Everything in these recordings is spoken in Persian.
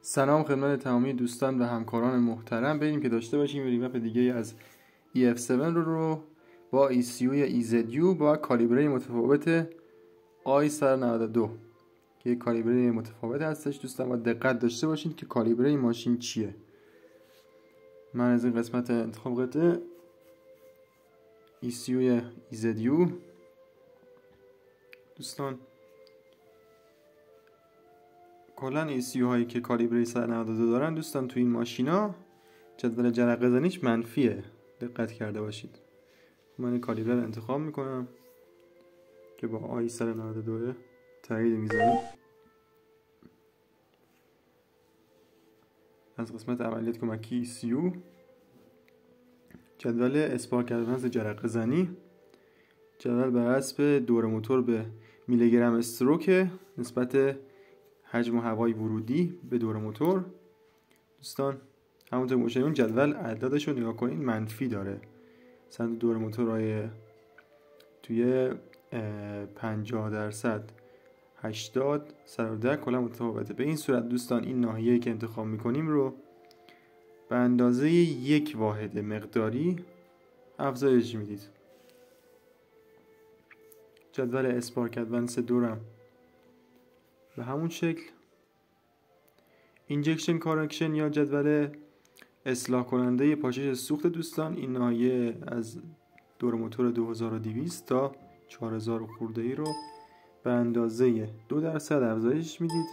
سلام خدمت تمامی دوستان و همکاران محترم. بریم که داشته باشیم ریمپ دیگه از EF7 رو با ECU EZU با کالیبره متفاوت I192 که یک کالیبره متفاوت هستش. دوستان با دقت داشته باشید که کالیبره این ماشین چیه. من از این قسمت انتخاب قطعه ECU EZU دوستان کلا ECU هایی که کالیبره 192 دارن دوستان تو این ماشینا جدول جرقه زنیش منفیه، دقت کرده باشید. من این کالیبره رو انتخاب میکنم که با I192 تایید میزنم. از قسمت عملیات کمکی ECU جدول اسپارک ادوانس جرقه زنی، جدول بر حسب دور موتور به میلی گرم استروک نسبت حجم هوای ورودی به دور موتور. دوستان همونطور که مشاهدین جدول اعدادش رو نگاه کنید منفی داره. مثلا دور موتور توی 50% 80 110 کلا متفاوته. به این صورت دوستان این ناحیه‌ای که انتخاب میکنیم رو به اندازه یک واحد مقداری افزایش میدید. جدول اسپارک ادوانس دورم به همون شکل. اینجکشن کارکشن یا جدول اصلاح کننده پاشش سوخت دوستان، این ناحیه از دور موتور 2200 تا 4000 خورده ای رو به اندازه 2% افزایش میدید.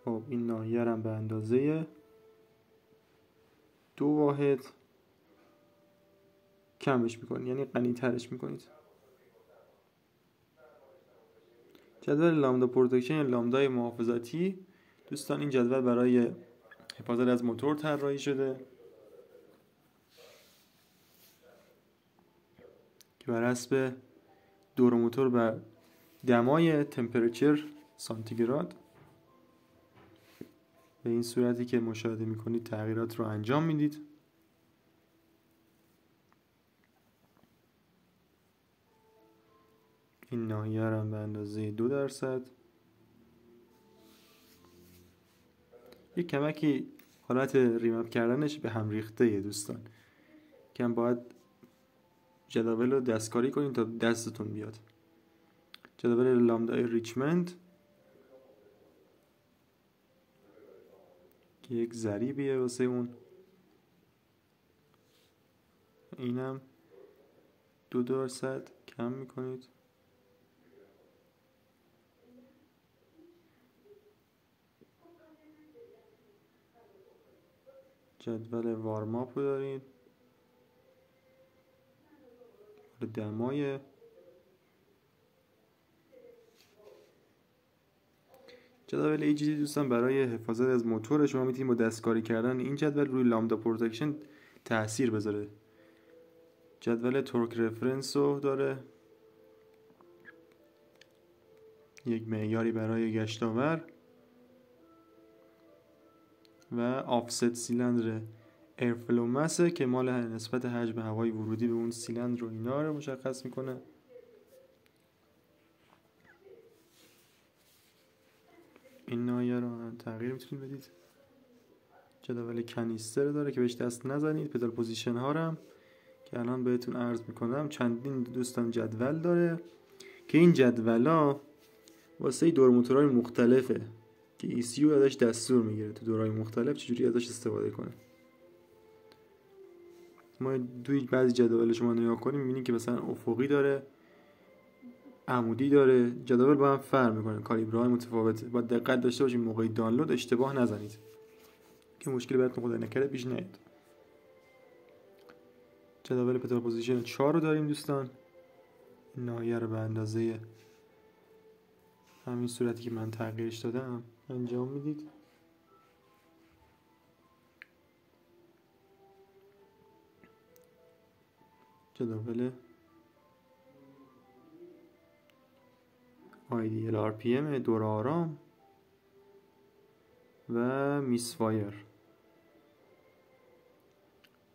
خب این ناحیه هم به اندازه 2 واحد کمش میکنید، یعنی غنی‌ترش میکنید. جدول لامدا پروتکشن یا لامدای محافظتی دوستان، این جدول برای حفاظت از موتور طراحی شده که بر حسب دور موتور بر دمای تمپرچر سانتیگراد به این صورتی که مشاهده میکنید تغییرات رو انجام میدید. این ناحیه هم به اندازه 2%. یک کمکی حالت ریمپ کردنش به هم ریخته دوستان، که هم باید جدول رو دستکاری کنید تا دستتون بیاد. جدول لامدای ریچمنت که یک ضریبیه واسه اون، اینم 2% کم میکنید. جدول وارماپ رو دارید، دمای جدول AGD دوستان برای حفاظت از موتور شما میتونید با دستکاری کردن این جدول روی لامدا پروتکشن تاثیر بذاره. جدول تورک رفرنس رو داره، یک معیاری برای گشتاور و آفست سیلندر ایرفلو مسه که مال نسبت حجم هوای ورودی به اون سیلندر و اینا رو مشخص میکنه. این ناحیه رو تغییر میتونید بدید. جدول کنیستر داره که بهش دست نزنید. پدال پوزیشن ها هم که الان بهتون عرض میکنم چندین دوستان جدول داره که این جدول ها واسه دور موتورهای مختلفه که ECU ازش دستور میگیره تو دورهای مختلف چجوری ازش استفاده کنه. ما توی بعضی جدول شما نگاه کنیم میبینید که مثلا افقی داره، عمودی داره، جدول با هم فرق میکنه، کالیبرهای متفاوته. با دقت داشته باشید موقع دانلود اشتباه نزنید که مشکلی براتون خدا نکرده پیش نیاد. جدول پدال پوزیشن 4 رو داریم دوستان. این ناحیه رو به اندازه همین صورتی که من تغییرش دادم انجام میدید. جدول IDL RPM دور آرام و میسفایر.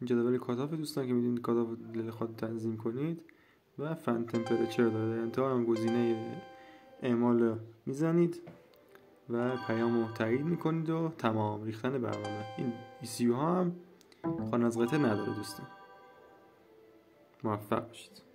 این جدول کاتاف دوستان که میدونید کاتاف دل خود تنظیم کنید و فن تمپرچر داره. در انتها هم گزینه اعمال میزنید و پیام رو تایید میکنید و تمام ریختن برنامه. این ECU ها هم خانه از قطعه نداره دوستان. موفق باشید.